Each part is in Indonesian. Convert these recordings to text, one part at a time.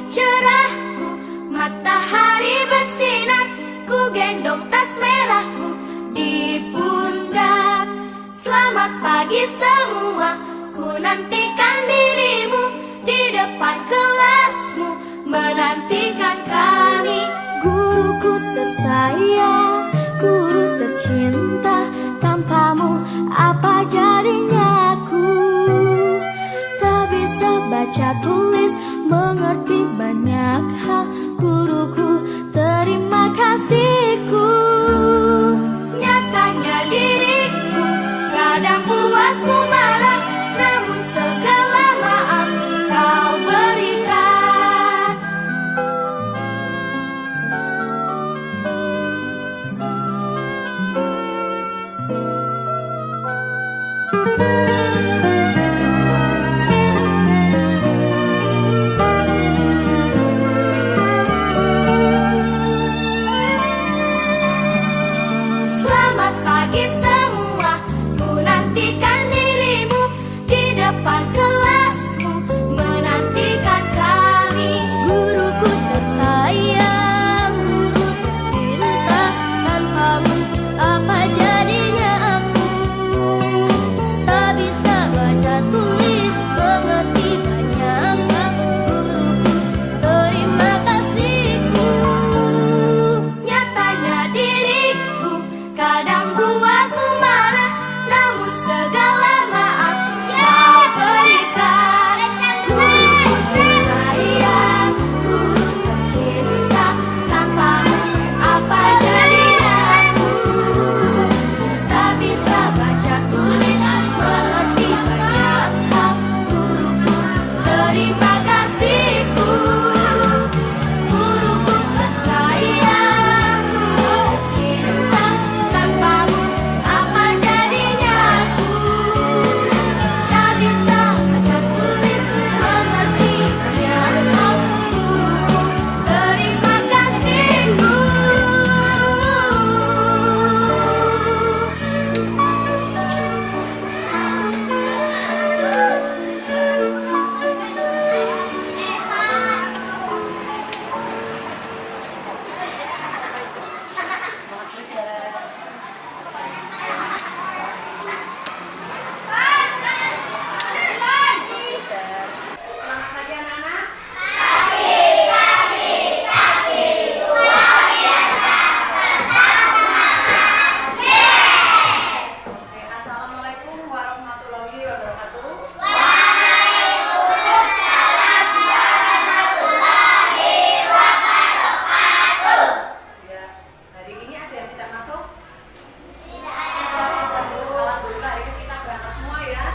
cerahku, matahari bersinar, ku gendong tas merahku di pundak. Selamat pagi semua, ku nantikan dirimu di depan kelasmu, menantikan kami. Guruku tersayang, guru tercinta, tanpamu apa jadinya aku? Tak bisa baca tulis, mengerti banyak hal. Guruku, terima kasihku. Nyatanya diriku kadang buatmu marah, namun segala maaf kau berikan. Selamat pagi semua, ku nantikan dirimu di depan kelasmu, menantikan kami. Guruku tersayang, guru tercinta, tanpamu apa jadinya aku? Tak bisa baca tulis, mengerti banyak hal. Guruku, terima kasihku. Nyatanya diriku kadang buatmu marah, namun segala maaf kau berikan. Guruku tersayang, guru tercinta, tanpamu apa jadinya aku? Tak bisa baca tulis, mengerti banyak hal. Guruku, terima kasihku. Guruku tersayang, guru tercinta, tanpamu apa jadinya aku? Tak bisa baca tulis, mengerti banyak hal. Guruku, terima kasihku. Selamat pagi anak-anak. Oke, assalamualaikum warahmatullahi wabarakatuh. Ya, hari ini ada yang tidak masuk? Alhamdulillah, hari ini kita berangkat semua ya.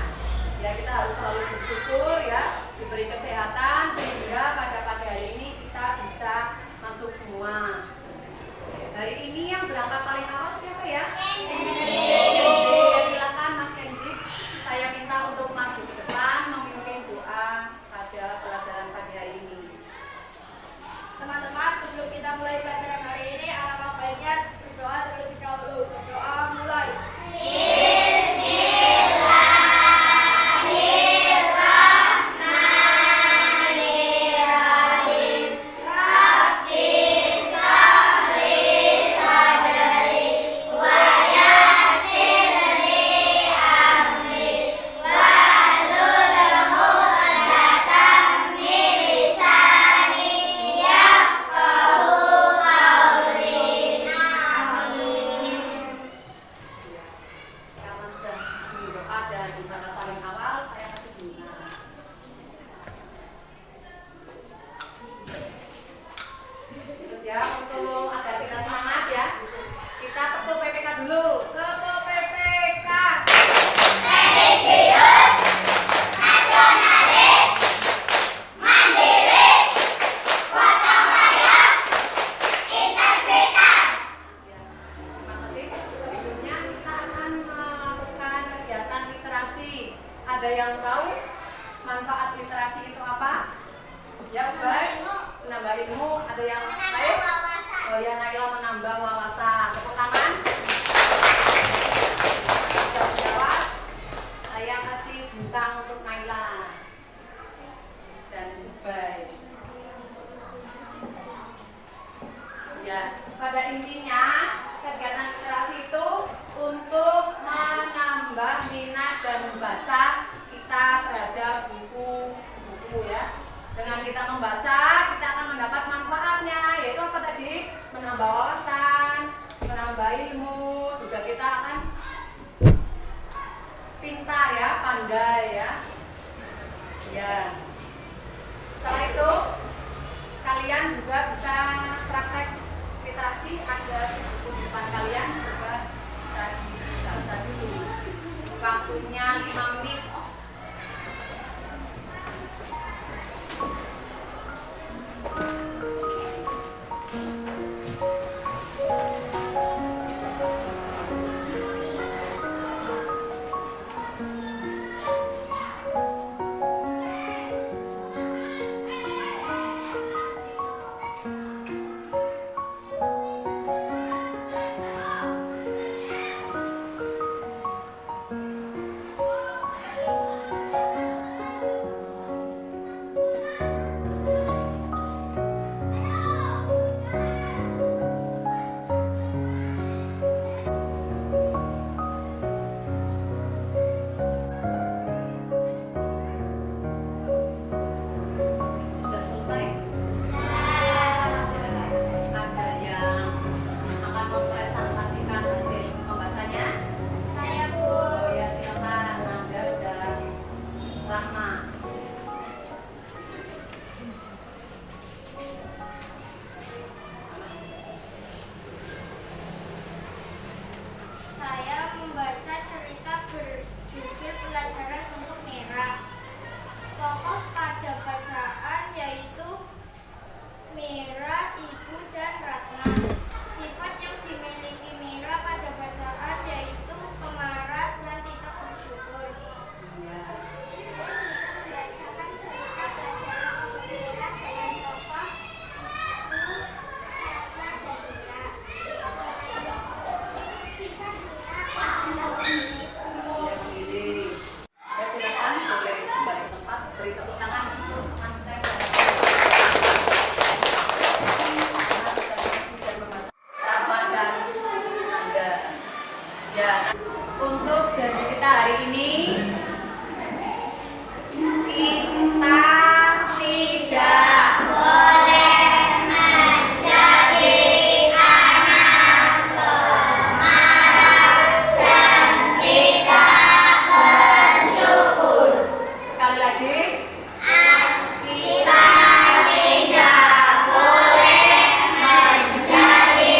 Ya, kita harus selalu bersyukur ya, diberi kesehatan sehingga pada pagi hari ini kita bisa masuk semua. Oke, hari ini yang berangkat paling awal siapa ya? Ya, silakan Mas Kenzi. Saya minta untuk maju ke depan memimpin doa pada pelajaran pagi hari ini. Teman-teman, sebelum kita mulai pelajaran hari ini, alangkah baiknya berdoa terlebih dahulu. Berdoa mulai. Karena sudah berdoa dan berangkat paling awal, saya kasih bunga. Terus ya, untuk agar kita semangat ya, kita tepuk PPK dulu. Tepuk PPK. Ya, terima kasih. Sebelumnya kita akan melakukan kegiatan literasi. Ada yang tahu manfaat literasi itu apa? Ya, baik. Menambah ilmu. Ada yang lain? Oh ya, Naila menambah wawasan. Tepuk tangan. Sudah menjawab. Saya kasih bintang untuk Naila dan baik. Ya, pada intinya kegiatan literasi itu untuk menambah minat dan membaca kita terhadap buku-buku ya. Dengan kita membaca, kita akan mendapat manfaatnya, yaitu apa tadi? Menambah wawasan, menambah ilmu, juga kita akan pintar ya, pandai ya. Ya. Setelah itu kalian juga bisa praktek literasi, ada di buku di depan kalian juga bisa dibaca dulu. Waktunya 5 menit. Sudah selesai? Ada yang akan mempresentasikan hasil pembahasannya? Saya Bu. Oh ya, silakan Nanda dan Rahma. Saya membaca cerita berjudul Pelajaran untuk Mira. Tokoh pada bacaan yaitu Mira, Ibu, dan Ratna. Sifat yang dimiliki Mira pada bacaan yaitu pemarah dan tidak bersyukur. Ya. Membacakan cerita pelajaran untuk Mira dengan tokoh Ibu, Ratna, dan Mira. Sifat Mira adalah Yang pilih. Ya, silakan boleh kembali ke tempat, beri tepuk tangan untuk Antek. Rahma dan Nanda. Ya, untuk janji kita hari ini kita tidak boleh menjadi anak pemarah dan tidak bersyukur. Sekali lagi, kita tidak boleh menjadi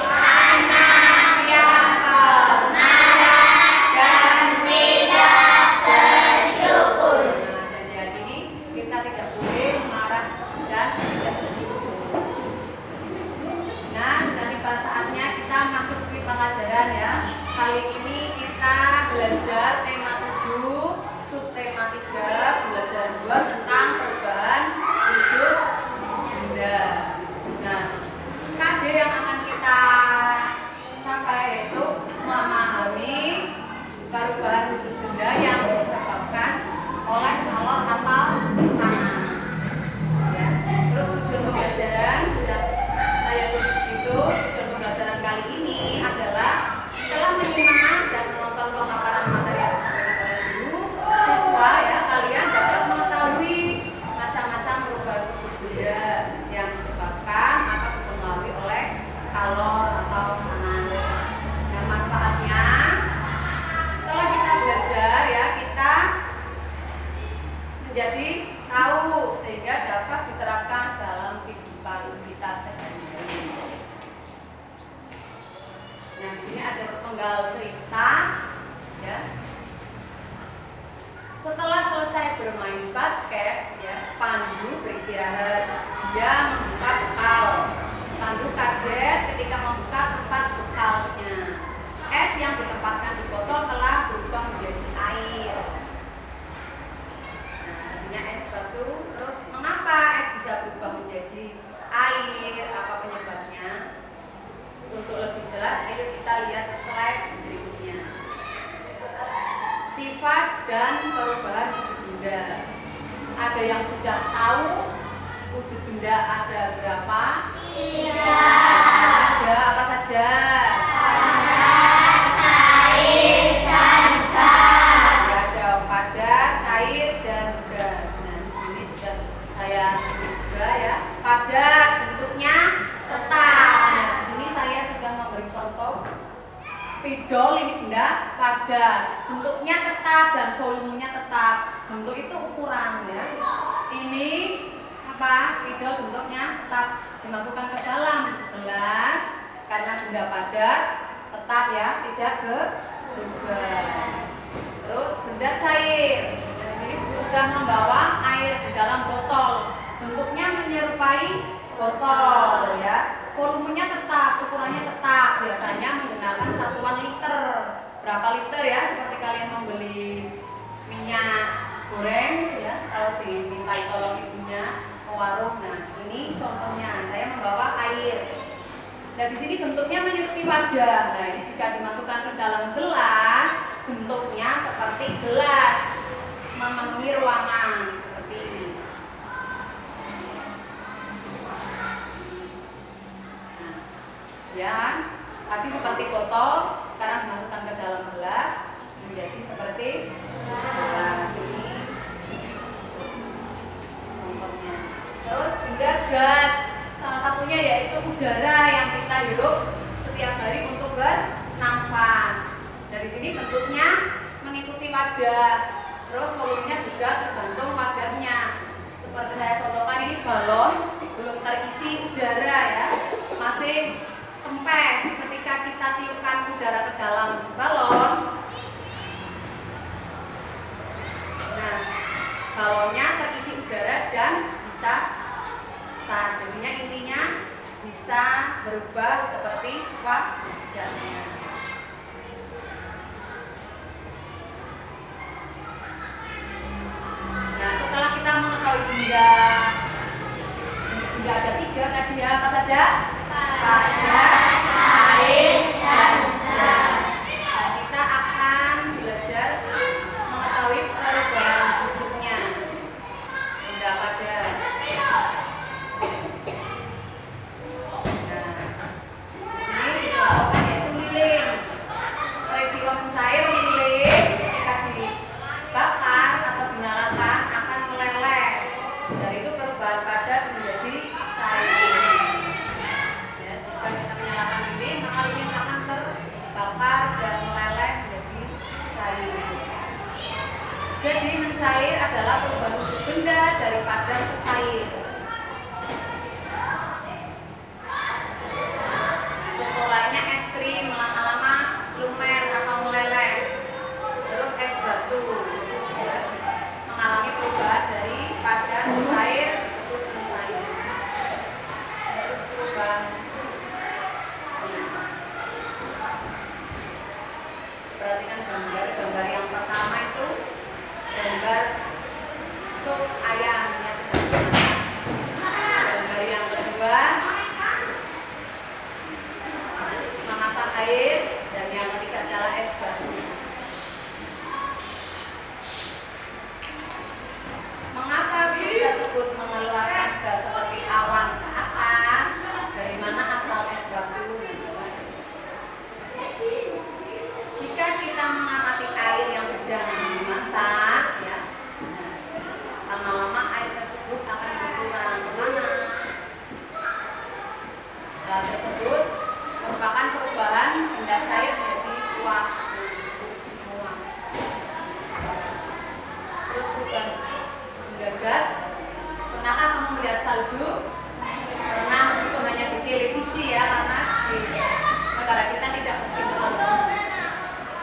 anak yang pemarah dan tidak bersyukur. Nah, jadi hari ini kita tidak boleh marah dan tidak bersyukur. Nah, nanti pada saatnya kita masuk ke pelajaran ya. Kali ini kita belajar tema 7, subtema 3, pembelajaran 2 tentang perubahan wujud benda. Nah, KD yang akan kita capai yaitu memahami perubahan wujud benda yang disebabkan oleh kalor atau panas. Ya. Terus tujuan pembelajaran sudah saya tulis di situ. Tujuan pembelajaran kali ini adalah setelah menyimak dan menonton pemaparan materi yang disampaikan oleh guru, siswa ya kalian dapat mengetahui macam-macam perubahan wujud benda yang disebabkan atau dipengaruhi oleh kalor atau panas. Nah, manfaatnya setelah kita belajar ya kita menjadi tahu sehingga dapat diterapkan dalam kehidupan kita sehari-hari. Nah, di sini ada sepenggal cerita ya. Setelah selesai bermain basket ya, Pandu beristirahat. Dia membuka bekal. Pandu kaget ketika membuka tempat bekalnya. Es yang ditempatkan di botol telah berubah menjadi air. Nah, tadinya es batu, terus mengapa es bisa berubah menjadi air? Apa penyebabnya? Untuk lebih jelas, ayo kita lihat slide berikutnya. Sifat dan perubahan wujud benda. Ada yang sudah tahu wujud benda ada berapa? Ada apa saja? Ada padat, cair, dan gas. Nah, di sini sudah saya juga ya. Padat bentuknya tetap. Nah, di sini saya sudah memberi contoh spidol, ini benda padat, bentuknya tetap dan volumenya tetap. Bentuk itu ukuran ya. Ini apa? Spidol bentuknya tetap, dimasukkan ke dalam gelas karena benda padat tetap ya, tidak berubah. Terus benda cair. Di sini sudah membawa air di dalam botol. Bentuknya menyerupai botol ya. Volumenya tetap, ukurannya tetap. Biasanya menggunakan satuan liter. Berapa liter ya? Seperti kalian membeli minyak goreng ya, kalau dimintai tolong ibunya ke warung. Nah, ini contohnya. Saya membawa air. Nah, di sini bentuknya menyerupai wadah. Nah, ini jika dimasukkan ke dalam gelas, bentuknya seperti gelas, memenuhi ruangan seperti ini. Nah, ya, tadi seperti botol, sekarang dimasukkan ke dalam gelas menjadi seperti gelas ini. Contohnya. Terus benda gas, salah satunya yaitu udara yang kita hirup setiap hari untuk bernafas. Dari sini bentuknya mengikuti wadah, terus volumenya juga tergantung wadahnya. Seperti saya contohkan ini balon, belum terisi udara ya, masih kempes. Ketika kita tiupkan udara ke dalam balon, nah balonnya terisi udara dan bisa besar. Jadinya intinya bisa berubah seperti wadahnya. Nah, setelah kita mengetahui benda ada 3 tadi ya, apa saja? Padat, cair, dan gas. Nah, kita akan belajar mengetahui perubahan wujudnya. Benda padat. Nah, ini dicontohkan yaitu lilin. Peristiwa mencair lilin ketika dibakar atau dinyalakan akan meleleh. Dari itu perubahan padat menjadi cair. Ya, jika kita menyalakan lilin, maka lilin akan terbakar dan meleleh menjadi cair. Jadi mencair adalah perubahan wujud benda dari padat ke cair. Contoh lainnya es krim lama-lama lumer atau meleleh. Terus es batu itu juga mengalami perubahan dari padat ke cair, disebut mencair. Terus perubahan perhatikan gambar yang pertama itu gambar sup ayam ya, gambar yang kedua memasak air, dan yang ketiga adalah es batu. Mengapa sup tersebut mengeluarkan gas seperti awan ke atas? Dari mana asal es batu? Jika kita mengamati air yang sedang dimasak, ya, lama-lama air tersebut akan berkurang. Kemana? Hal tersebut merupakan perubahan benda cair menjadi uap. Terus perubahan benda gas. Pernahkah kamu melihat salju? Pernah, meskipun hanya di televisi ya, karena di negara kita tidak musim salju.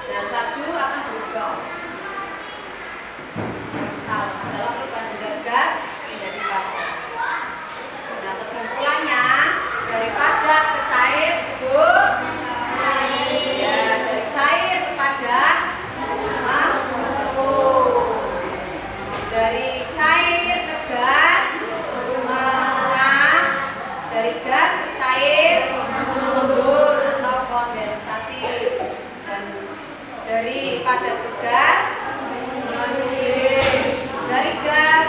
Dan salju akan berubah. Kristal adalah perubahan benda gas menjadi padat. Nah, kesimpulannya dari padat ke cair disebut ya, dari cair ke padat membentuk. Dari cair ke gas menguap. Dari gas ke cair mengembur atau kondensasi. Dan dari padat ke gas menggiling. Dari gas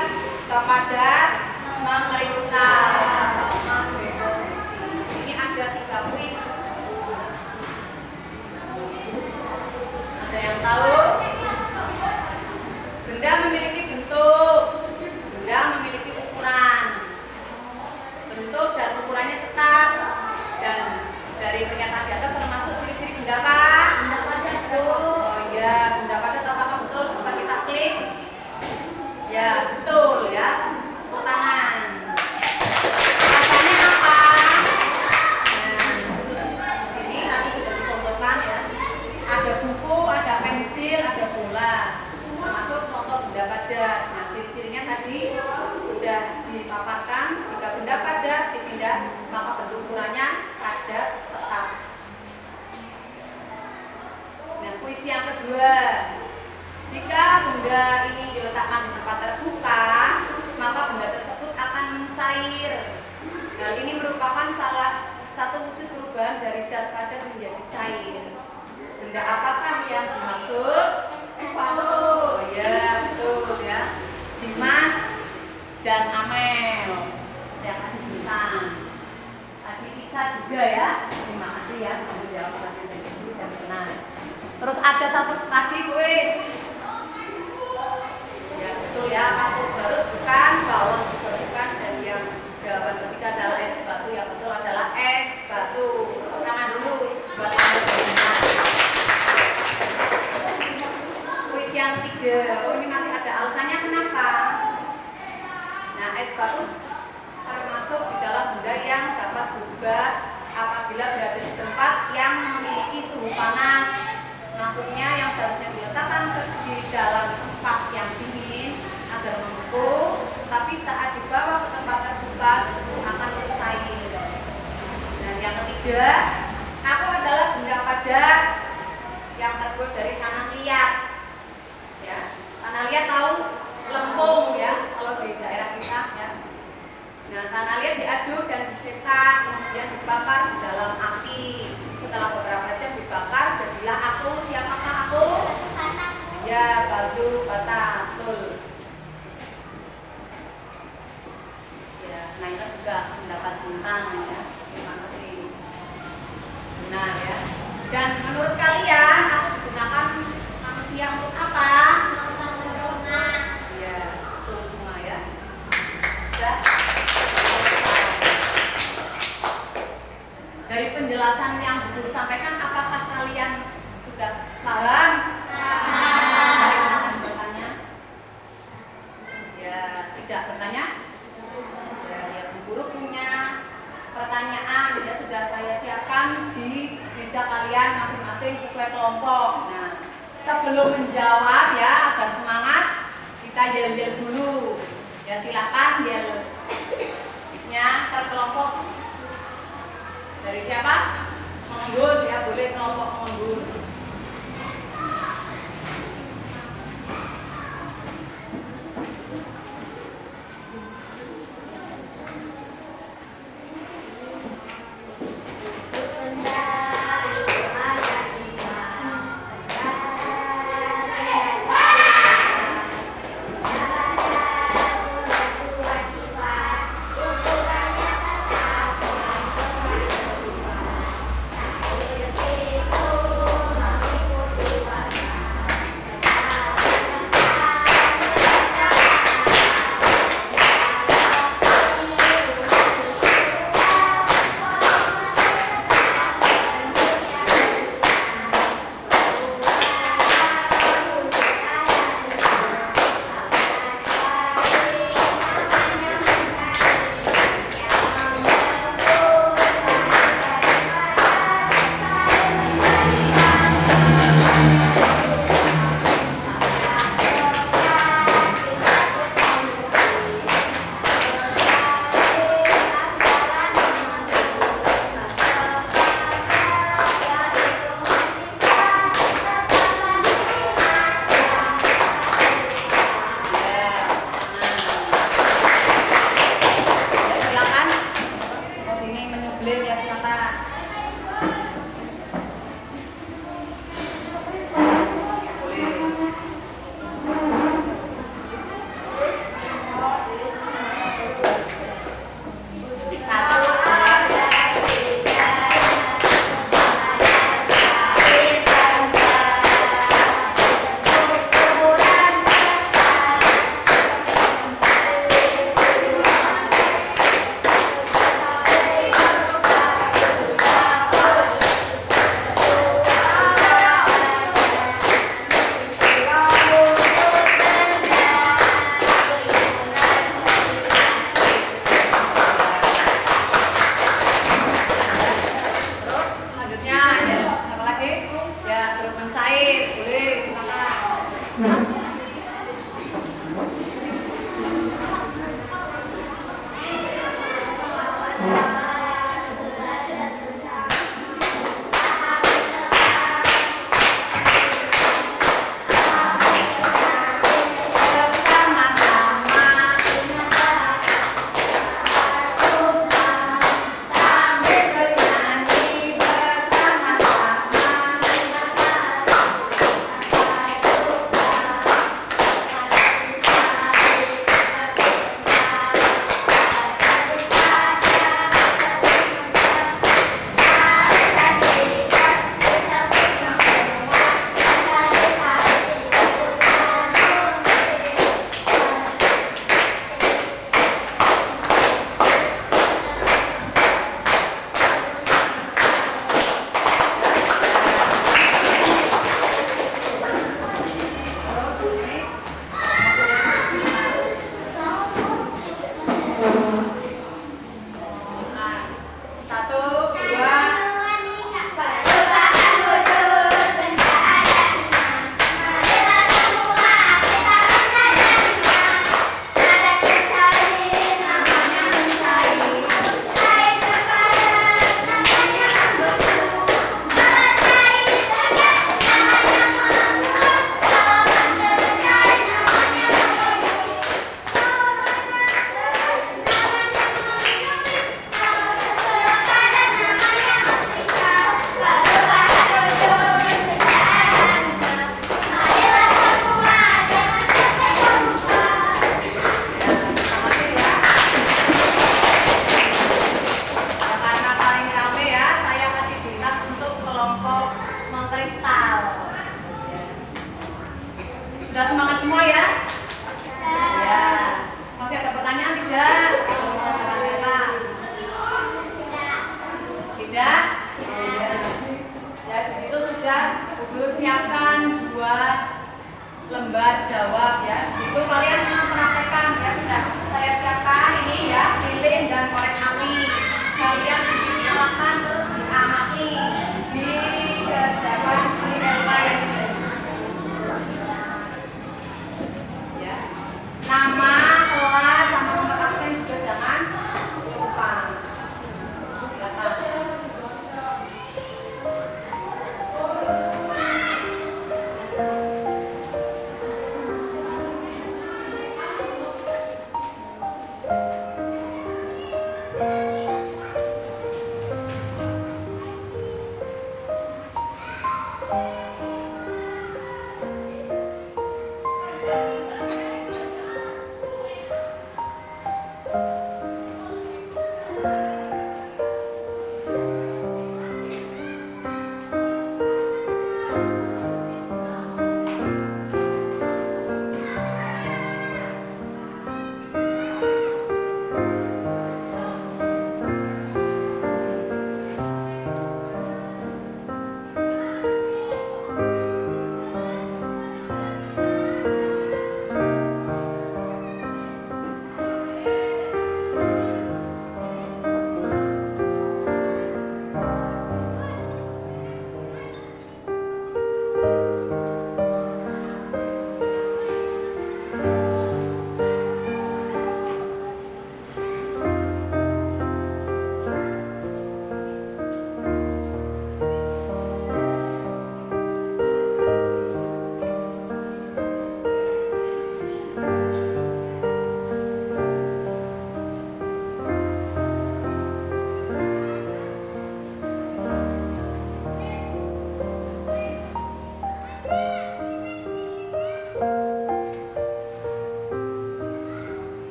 ke padat mengkristal atau mendeposisi. Ya, betul ya. Tepuk tangan. Rasanya apa? Nah, di sini tadi sudah dicontohkan ya. Ada buku, ada pensil, ada bola. Termasuk contoh benda padat. Nah, ciri-cirinya tadi sudah dipaparkan. Jika benda padat dipindah, maka bentuk ukurannya padat tetap. Nah, kuis yang kedua. Jika benda ini diletakkan di tempat terbuka, maka benda tersebut akan mencair. Hal ini merupakan salah satu wujud perubahan dari zat padat menjadi cair. Benda apakah yang dimaksud? Es batu. Oh ya, betul ya. Dimas dan Amel yang kasih bintang. Tadi Ica juga ya. Terima kasih ya sudah jawab pertanyaan dari Ibu yang benar. Terus ada satu lagi kuis. Ya betul ya, kartu barus bukan, bawang juga bukan, dan yang jawaban ketiga adalah es batu. Yang betul adalah es batu. Tepuk tangan dulu buat yang benar. Kuis yang ketiga, oh ini masih ada alasannya kenapa? Nah, es batu termasuk di dalam benda yang dapat berubah apabila berada di tempat yang memiliki suhu panas. Maksudnya yang seharusnya diletakkan di dalam tempat yang dingin agar membeku, tapi saat dibawa ke tempat terbuka justru akan mencair. Dan yang ketiga, aku adalah benda padat yang terbuat dari tanah liat. Ya, tanah liat tahu lempung ya kalau di daerah kita ya. Nah, tanah liat diaduk dan dicetak, kemudian dibakar di dalam api. Setelah beberapa jam dibakar, jadilah aku. Siapakah aku? Ya, batu bata, betul. Ya, nah itu juga mendapat bintang ya. Terima kasih. Benar ya. Dan menurut kalian, aku digunakan manusia untuk apa? Ya, betul semua ya. Sudah. Dari penjelasan yang Bu sampaikan, apakah kalian sudah paham? Paham. Bertanya? Ya, tidak bertanya? Ya, Bu Guru punya pertanyaan ya, sudah saya siapkan di meja kalian masing-masing sesuai kelompok. Nah, sebelum menjawab ya, agar semangat, kita yel-yel dulu. Ya, silakan yel-nya terkelompok. Dari siapa? Mengundul ya, boleh kelompok mengundul.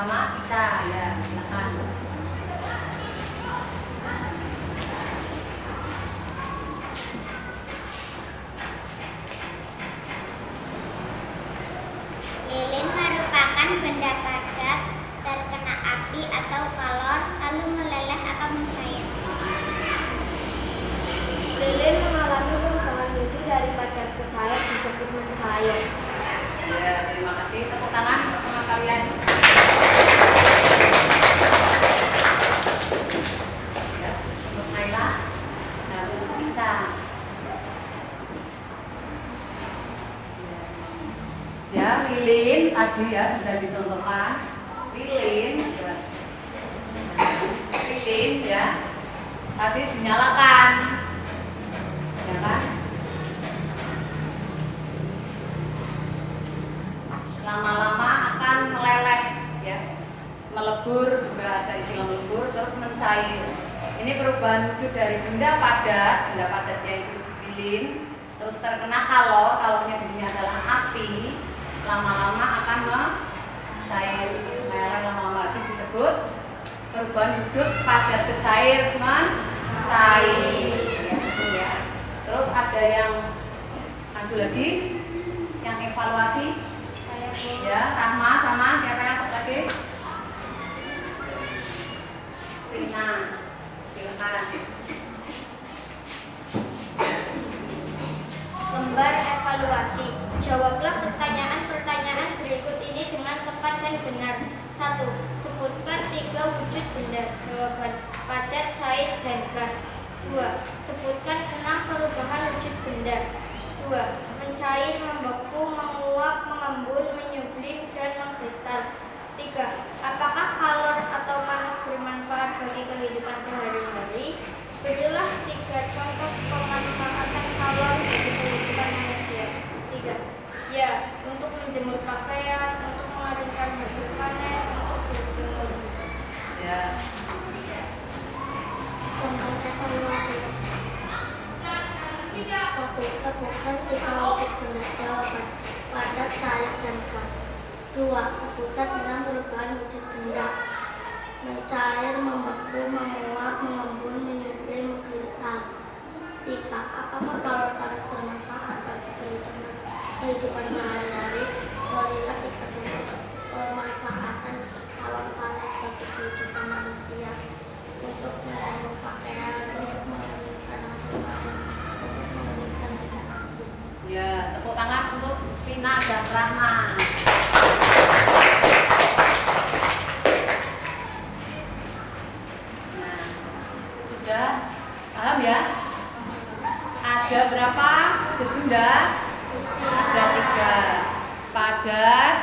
sama Ica ya, silakan. Lilin merupakan benda padat terkena api atau kalor lalu meleleh atau mencair. Lilin mengalami perubahan wujud dari padat ke cair disebut mencair. Ya, terima kasih. Tepuk tangan untuk teman kalian. Ya, untuk Naila dan untuk Ica. Ya, lilin tadi ya sudah dicontohkan. Lilin, ya. Lilin ya. Tadi dinyalakan, ya kan? Lama-lama akan meleleh, ya. Melebur juga ada istilah melebur, terus mencair. Ini perubahan wujud dari benda padatnya itu lilin, terus terkena kalor, kalornya di sini adalah api. Lama-lama akan mencair, meleleh lama-lama habis disebut perubahan wujud padat ke cair, mencair. Ya, itu ya. Terus ada yang maju lagi, yang evaluasi. Ya, Rahma sama siapa yang tadi? Rina, silakan. Lembar evaluasi. Jawablah pertanyaan-pertanyaan berikut ini dengan tepat dan benar. 1. Sebutkan 3 wujud benda. Jawaban: padat, cair, dan gas. 2. Sebutkan 6 perubahan wujud benda. 2. Mencair, membeku, menguap, mengembun, menyublim, dan mengkristal. 3. Apakah kalor atau panas bermanfaat bagi kehidupan sehari-hari? Berilah 3 contoh pemanfaatan kalor bagi kehidupan manusia. 3. Ya, untuk menjemur pakaian, untuk mengeringkan hasil panen, untuk berjemur. Ya. Lembar evaluasi. 1. Sebutkan 3 wujud benda. Jawaban: padat, cair, dan gas. 2. Sebutkan 6 perubahan wujud benda. Mencair, membeku, menguap, mengembun, menyublim, mengkristal. 3. Apakah kalor panas bermanfaat bagi kehidupan sehari-hari? Berilah 3 contoh pemanfaatan kalor panas bagi kehidupan manusia. Untuk menjemur pakaian, untuk mengeringkan hasil panen, untuk mengeringkan vegetasi. Ya, tepuk tangan untuk Vina dan Rahma. Nah, sudah paham ya? Ada berapa wujud benda? Ada 3. Padat,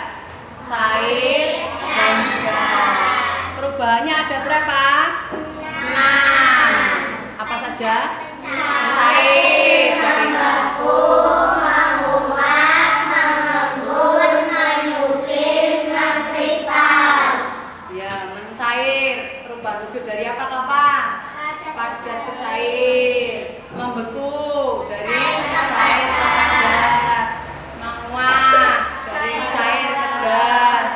cair, dan gas. Perubahannya ada berapa? 6. Apa saja? Cair, dari ya, mencair. Perubahan wujud dari apa ke apa? Padat ke cair. Membeku dari cair ke padat. Menguap dari cair ke gas.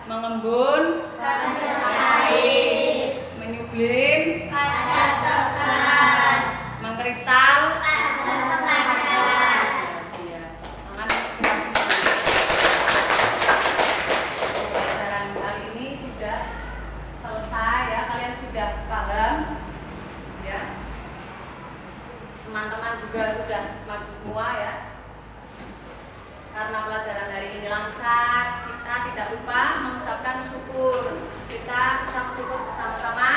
Mengembun cair. Menyublim mengkristal. Iya. Tangan pelajaran kali ini sudah selesai ya, kalian sudah paham ya. Teman-teman juga sudah maju semua ya. Karena pelajaran hari ini lancar, kita tidak lupa mengucapkan syukur. Kita ucap syukur bersama-sama.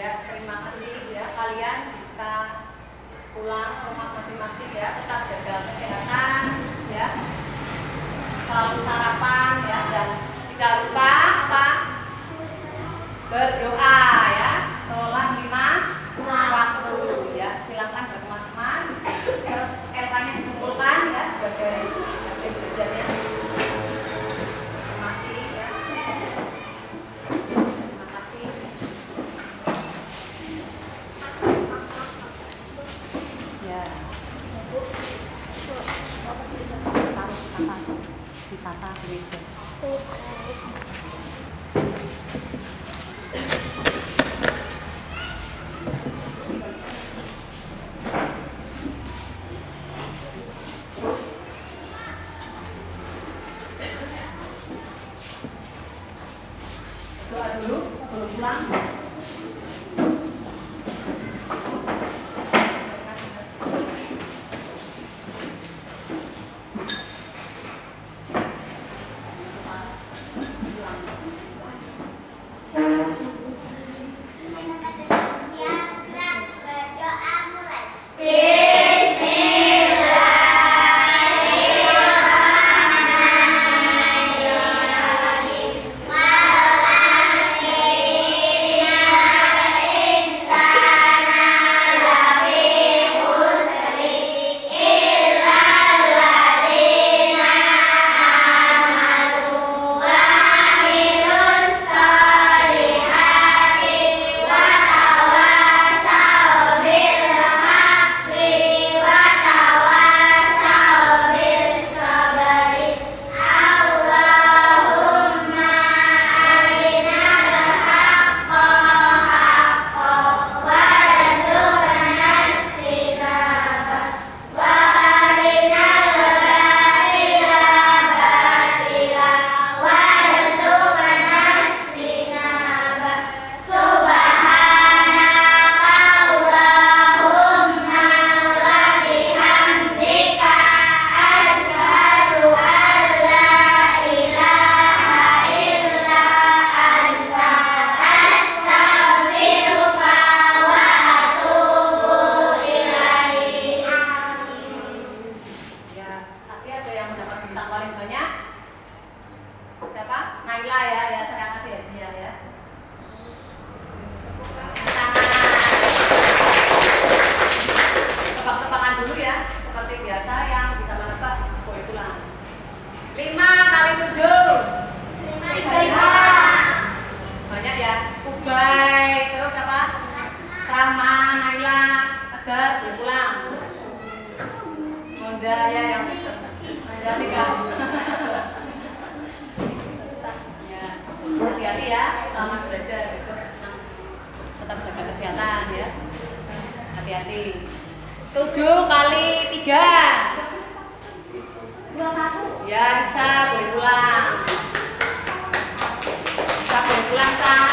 Ya, terima kasih ya, kalian bisa pulang ke rumah masing-masing ya, tetap jaga kesehatan ya, selalu sarapan ya, dan tidak lupa apa? Berdoa ya, sholat 5 waktu ya. Silakan berteman-teman, terus LK-nya dikumpulkan ya sebagai hasil belajarnya. Terima kasih ya. Terima kasih. Ya. Ditata di meja. Doa dulu sebelum pulang. Hati-hati ya, selamat belajar. Tetap jaga kesehatan ya. Hati-hati. 7 kali 3. 21. Ya, Ica boleh pulang. Ica boleh pulang, Kak.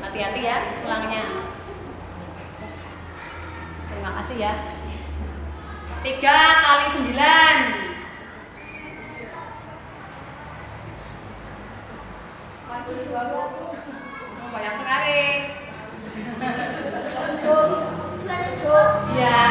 Hati-hati ya pulangnya. Terima kasih ya. 3 kali 9. Banyak sekali. Iya.